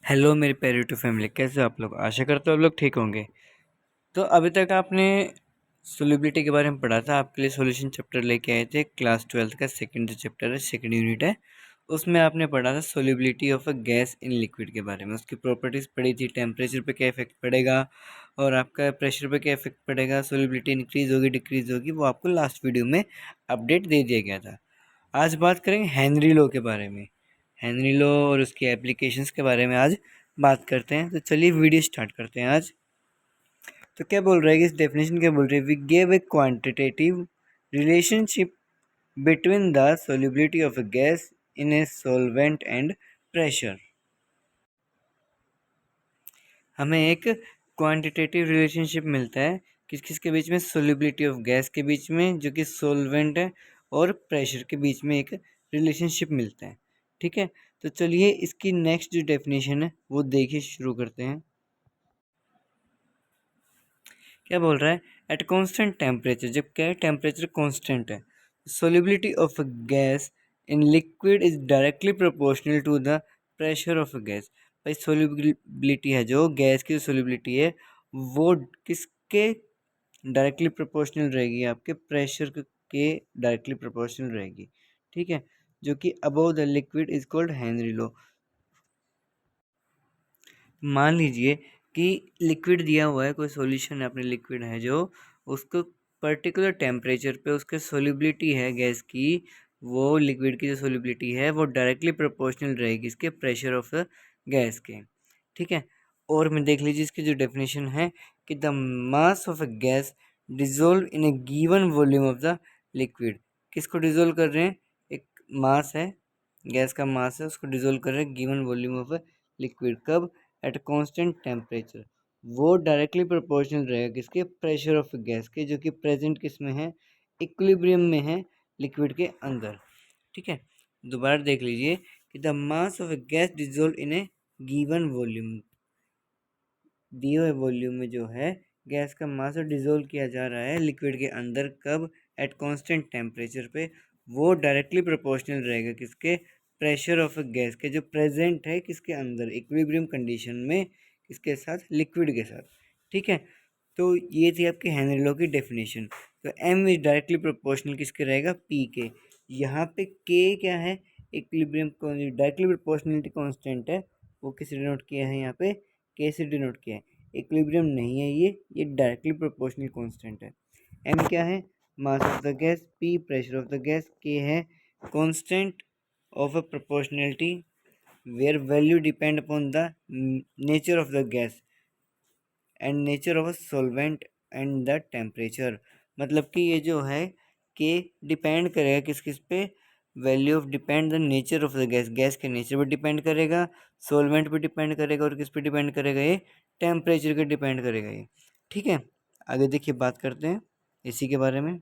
Hello मेरे Pareto family, कैसे हो आप लोग। आशा करते हो आप लोग ठीक होंगे। तो अभी तक आपने सोल्यूबिलिटी के बारे में पढ़ा था। आपके लिए सॉल्यूशन चैप्टर लेके आए थे, क्लास 12 का सेकंड चैप्टर है, सेकंड यूनिट है। उसमें आपने पढ़ा था solubility of a gas in liquid के बारे में। उसकी प्रॉपर्टीज़ पढ़ी थी, टेम्परेचर पे क्या इफेक्ट पड़ेगा और आपका प्रेशर पे क्या इफेक्ट पड़ेगा, सोल्यूबिलिटी इंक्रीज होगी डिक्रीज होगी, वो आपको लास्ट वीडियो में अपडेट दे दिया गया था। आज बात करेंगे हेनरी लॉ के बारे में। हेनरी लॉ और उसकी एप्लीकेशंस के बारे में आज बात करते हैं। तो चलिए वीडियो स्टार्ट करते हैं आज। तो क्या बोल रहा है कि इस डेफिनेशन क्या बोल रही है, we gave a quantitative relationship between the solubility of a gas in a solvent and pressure. हमें एक क्वांटिटेटिव रिलेशनशिप मिलता है किस किस के बीच में, सोल्युबिलिटी ऑफ गैस के बीच में जो कि सॉल्वेंट है, और प्रेशर के बीच में एक रिलेशनशिप मिलता है। ठीक है, तो चलिए इसकी नेक्स्ट जो डेफिनेशन है वो देखिए, शुरू करते हैं। क्या बोल रहा है, एट कॉन्स्टेंट टेम्परेचर, जब क्या है टेम्परेचर कॉन्स्टेंट है, solubility of a gas in liquid is directly proportional to the pressure of a gas. भाई सोल्युबिलिटी है, जो गैस की सोल्युबिलिटी है वो किसके डायरेक्टली प्रोपोर्शनल रहेगी, आपके प्रेशर के डायरेक्टली प्रोपोर्शनल रहेगी। ठीक है, जो कि above the liquid is called Henry law. मान लीजिए कि लिक्विड दिया हुआ है, कोई सॉल्यूशन है, अपने लिक्विड है जो, उसको पर्टिकुलर टेम्परेचर पे उसके सोल्युबिलिटी है गैस की, वो लिक्विड की जो सोल्युबिलिटी है वो डायरेक्टली प्रोपोर्शनल रहेगी इसके प्रेशर ऑफ द गैस के। ठीक है, और में देख लीजिए इसकी जो डेफिनेशन है कि the mass of a gas dissolve in A given volume of the liquid. किसको डिजोल्व कर रहे हैं, एक मास है, गैस का मास है, उसको डिजोल्व कर रहे हैं given volume of a liquid. कब, एट कांस्टेंट टेम्परेचर। वो डायरेक्टली प्रोपोर्शनल रहेगा किसके, प्रेशर ऑफ गैस के, जो कि प्रेजेंट किस में है, इक्विलिब्रियम में है लिक्विड के अंदर। ठीक है, दोबारा देख लीजिए कि the mass of A gas dissolve in A given volume, दिए हुए वॉल्यूम में जो है गैस का मास डिजोल्व किया जा रहा है लिक्विड के अंदर। कब, एट कांस्टेंट टेम्परेचर पे। वो डायरेक्टली प्रोपोर्शनल रहेगा किसके, प्रेशर ऑफ गैस के, जो प्रेजेंट है किसके अंदर, इक्विलिब्रियम कंडीशन में, किसके साथ, लिक्विड के साथ। ठीक है, तो ये थी आपकी हेनरी लॉ की डेफिनेशन। तो एम इज डायरेक्टली प्रोपोर्शनल किसके रहेगा, पी के। यहाँ पे के क्या है, इक्विलिब्रियम डायरेक्टली प्रोपोर्शनलिटी कांस्टेंट है, वो किस डिनोट किया है यहाँ पे, के से डिनोट किया है। इक्विलिब्रियम नहीं है ये डायरेक्टली प्रोपोर्शनल कांस्टेंट है। एम क्या है, mass of the gas, P pressure of the gas, K है constant of a proportionality where value depend upon the nature of the gas and nature of a solvent and the temperature. मतलब कि ये जो है कि depend करेगा किस किस पे, value of depend the nature of the gas, gas के नेचर पर डिपेंड करेगा, सॉल्वेंट पे डिपेंड करेगा, और किस पे डिपेंड करेगा, ये टेम्परेचर पे डिपेंड करेगा ये। ठीक है, आगे देखिए बात करते हैं इसी के बारे में।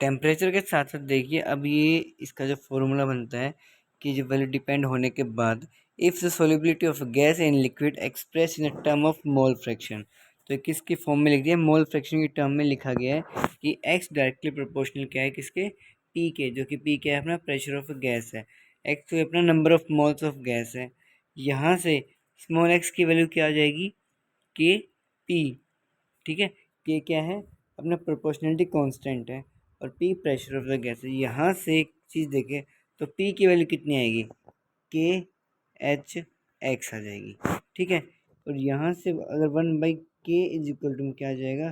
टेम्परेचर के साथ साथ देखिए अब ये इसका जो फॉर्मूला बनता है कि जो वैल्यू डिपेंड होने के बाद, if the solubility of gas in liquid express in term of mole fraction. तो किसकी फॉर्म में लिख दिया, मोल फ्रैक्शन की टर्म में लिखा गया है कि एक्स डायरेक्टली प्रोपोर्शनल क्या है किसके, पी के, जो कि पी क्या है, अपना प्रेशर ऑफ गैस है, एक्स तो अपना number of moles of gas है। यहाँ से स्मॉल एक्स की वैल्यू क्या आ जाएगी, के पी। ठीक है, के क्या है, अपना प्रोपोर्शनलिटी कांस्टेंट है, और P pressure of the gas है। यहाँ से एक चीज़ देखें तो पी की वैल्यू कितनी आएगी, के एच एक्स आ जाएगी। ठीक है, और यहाँ से अगर 1/k इज इक्वल टू क्या आ जाएगा,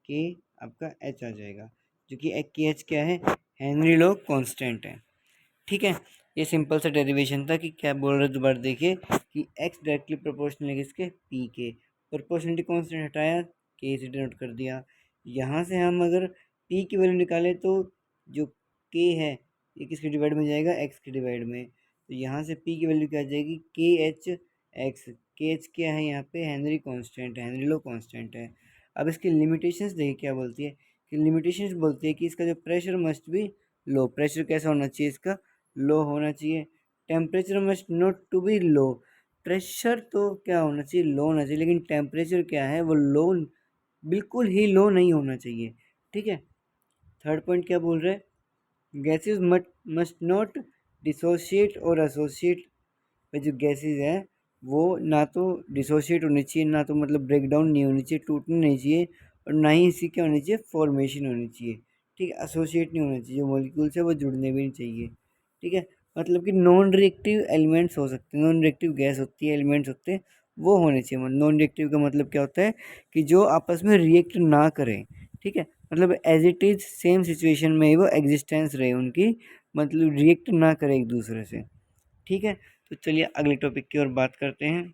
के आपका एच आ जाएगा, जो कि के एच क्या है, हेनरी लॉ कांस्टेंट है। ठीक है, ये सिंपल सा डेरिवेशन था कि क्या बोल रहे, दोबारा देखिए कि एक्स डायरेक्टली प्रोपोर्शनल है किसके, पी के, प्रोपोर्शनलिटी कांस्टेंट हटाया, के से डिनोट कर दिया। यहाँ से हम अगर पी की वैल्यू निकालें तो जो के है ये किसके डिवाइड में जाएगा, एक्स के डिवाइड में। तो यहाँ से पी की वैल्यू क्या आ जाएगी, के एच एक्स। के एच क्या है यहाँ पे, हेनरी कांस्टेंट है, हेनरी लॉ कांस्टेंट है। अब इसकी लिमिटेशंस देखिए क्या बोलती है, कि लिमिटेशंस बोलती है कि इसका जो प्रेशर मस्ट भी लो, प्रेशर कैसा होना चाहिए इसका, लो होना चाहिए। Temperature must not to be low, pressure तो क्या होना चाहिए, लो होना चाहिए, लेकिन टेम्परेचर क्या है, वो लो, बिल्कुल ही लो नहीं होना चाहिए। ठीक है, थर्ड पॉइंट क्या बोल रहे हैं, गैसेज मस्ट नॉट डिसोशिएट और एसोसिएट में जो गैसेज हैं वो ना तो डिसोशिएट होनी चाहिए, ना तो मतलब ब्रेक डाउन नहीं होनी चाहिए, टूटनी नहीं चाहिए, और ना ही इसी क्या होनी चाहिए, फॉर्मेशन होनी चाहिए। ठीक है, एसोसिएट नहीं होना चाहिए, जो मॉलिक्यूल्स है वो जुड़ने भी नहीं चाहिए। ठीक है, मतलब कि नॉन रिएक्टिव एलिमेंट्स हो सकते हैं, नॉन रिएक्टिव गैस होती है, एलिमेंट्स होते हैं, वो होने चाहिए। नॉन रिएक्टिव का मतलब क्या होता है कि जो आपस में रिएक्ट ना करें। ठीक है, मतलब as it is same situation में ही वो एग्जिस्टेंस रहे उनकी, मतलब रिएक्ट ना करें एक दूसरे से। ठीक है, तो चलिए अगले टॉपिक की ओर बात करते हैं।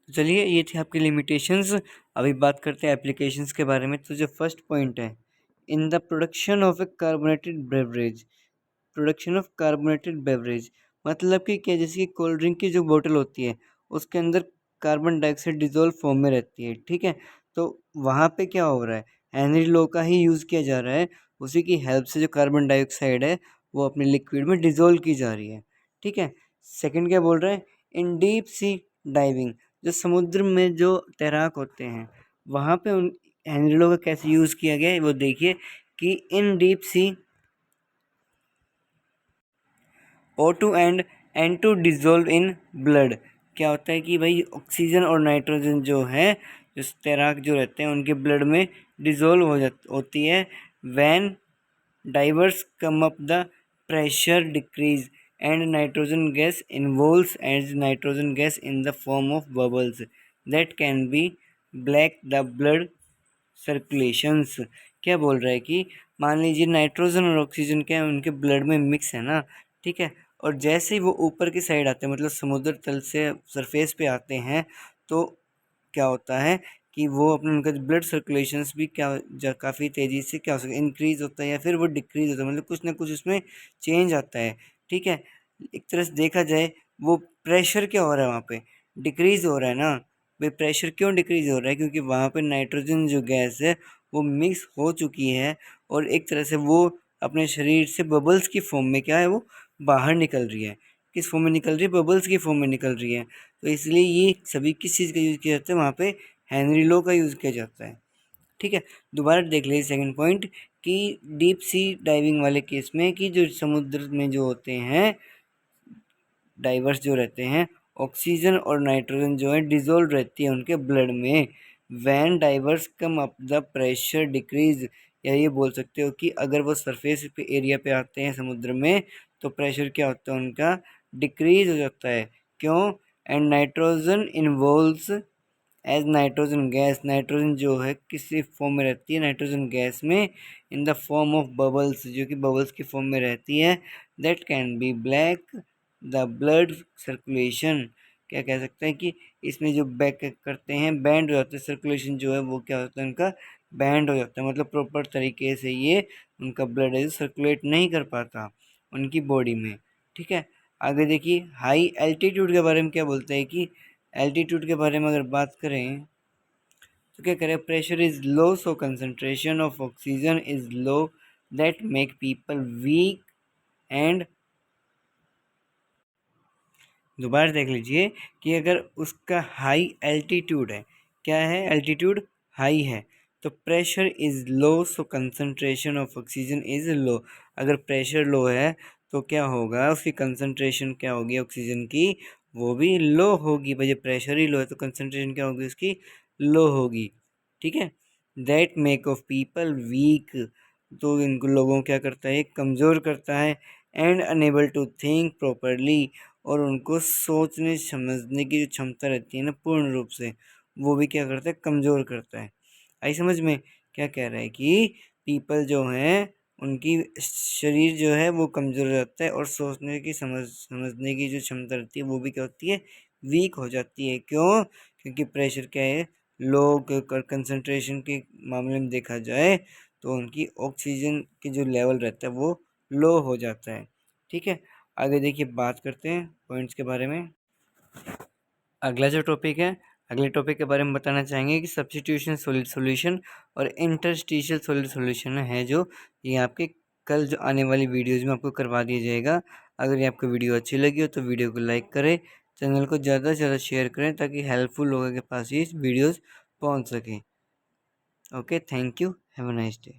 तो चलिए ये थी आपकी लिमिटेशंस। अभी बात करते हैं एप्लीकेशंस के बारे में। तो जो फर्स्ट पॉइंट है, in the production of A carbonated beverage, production of carbonated beverage मतलब कि क्या, जैसे कि कोल्ड ड्रिंक की जो बोतल होती है उसके अंदर कार्बन डाइऑक्साइड डिजोल्व फॉर्म में रहती है। ठीक है, तो वहाँ पे क्या हो रहा है, हेनरी लो का ही यूज़ किया जा रहा है, उसी की हेल्प से जो कार्बन डाइऑक्साइड है वो अपने लिक्विड में डिजोल्व की जा रही है। ठीक है, सेकंड क्या बोल रहा है, इन डीप सी डाइविंग, जो समुद्र में जो तैराक होते हैं वहाँ पे उन हेनरी लो का कैसे यूज़ किया गया है वो देखिए, कि in deep sea O2 and to dissolve in blood. क्या होता है कि भाई ऑक्सीजन और नाइट्रोजन जो है, जो तैराक जो रहते हैं उनके ब्लड में डिजोल्व होती है when divers come up the pressure decrease and nitrogen gas involves as nitrogen gas in the form of bubbles that can be black the blood circulations. क्या बोल रहा है कि मान लीजिए नाइट्रोजन और ऑक्सीजन क्या है, उनके ब्लड में मिक्स है ना। ठीक है, और जैसे ही वो ऊपर की साइड आते हैं, मतलब समुद्र तल से सरफेस पे आते हैं, तो क्या होता है कि वो अपने उनका ब्लड सर्कुलेशंस भी काफ़ी तेज़ी से क्या हो सकता है, इंक्रीज होता है या फिर वो डिक्रीज होता है, मतलब कुछ ना कुछ उसमें चेंज आता है। ठीक है, एक तरह से देखा जाए वो प्रेशर क्या हो रहा है वहाँ पे, डिक्रीज हो रहा है ना। भाई प्रेशर क्यों डिक्रीज हो रहा है, क्योंकि वहाँ पे नाइट्रोजन जो गैस है वो मिक्स हो चुकी है, और एक तरह से वो अपने शरीर से बबल्स की फॉर्म में क्या है, वो बाहर निकल रही है। किस फॉर्म में निकल रही है, बबल्स की फॉर्म में निकल रही है। तो इसलिए ये सभी किस चीज़ का यूज़ किया जाता है वहाँ पे, हेनरी लो का यूज़ किया जाता है। ठीक है, दोबारा देख लीजिए सेकंड पॉइंट, कि डीप सी डाइविंग वाले केस में कि जो समुद्र में जो होते हैं डाइवर्स जो रहते हैं, ऑक्सीजन और नाइट्रोजन जो है डिजोल्व रहती है उनके ब्लड में। When divers come up the pressure decrease, या ये बोल सकते हो कि अगर वो सरफेस पे एरिया पे आते हैं समुद्र में, तो प्रेशर क्या होता है उनका, डिक्रीज हो जाता है। क्यों, and nitrogen involves as nitrogen gas, nitrogen जो है किसी फॉर्म में रहती है, नाइट्रोजन गैस में, इन द फॉर्म ऑफ बबल्स, जो कि बबल्स की फॉर्म में रहती है, that can be black the blood circulation. क्या कह सकते हैं कि इसमें जो बैक करते हैं, बैंड हो जाता है, सर्कुलेशन जो है वो क्या होता है उनका, बैंड हो जाता है, मतलब प्रॉपर तरीके से ये उनका ब्लड है सर्कुलेट नहीं कर पाता उनकी बॉडी में। ठीक है, आगे देखिए हाई एल्टीट्यूड के बारे में क्या बोलते हैं, कि एल्टीट्यूड के बारे में अगर बात करें तो क्या करें, pressure is low so concentration of oxygen is low that make people weak and, दोबारा देख लीजिए, कि अगर उसका हाई एल्टीट्यूड है, क्या है, एल्टीट्यूड हाई है, तो pressure is low so concentration of oxygen is low. अगर प्रेशर लो है तो क्या होगा, उसकी कंसंट्रेशन क्या होगी ऑक्सीजन की, वो भी लो होगी। भाई प्रेशर ही लो है तो कंसंट्रेशन क्या होगी उसकी, लो होगी। ठीक है, that make of people weak, तो इनको लोगों क्या करता है, कमज़ोर करता है, and unable to think properly, और उनको सोचने समझने की जो क्षमता रहती है ना पूर्ण रूप से, वो भी क्या करता है, कमज़ोर करता है। आई समझ में, क्या कह रहा है कि पीपल जो हैं उनकी शरीर जो है वो कमज़ोर हो जाता है, और सोचने की समझने की जो क्षमता रहती है वो भी क्या होती है, वीक हो जाती है। क्यों, क्योंकि प्रेशर क्या है, लो कंसंट्रेशन के मामले में देखा जाए तो उनकी ऑक्सीजन की जो लेवल रहता है वो लो हो जाता है। ठीक है, आगे देखिए बात करते हैं पॉइंट्स के बारे में। अगला जो टॉपिक है, अगले टॉपिक के बारे में बताना चाहेंगे कि सब्स्टिट्यूशन सॉल्यूशन और इंटरस्टिशियल सॉल्यूशन है, जो ये आपके कल जो आने वाली वीडियोज़ में आपको करवा दिया जाएगा। अगर ये आपको वीडियो अच्छी लगी हो तो वीडियो को लाइक करें, चैनल को ज़्यादा से ज़्यादा शेयर करें ताकि हेल्पफुल लोगों के पास ये वीडियोज़ पहुँच सकें। Okay, thank you, have a nice day.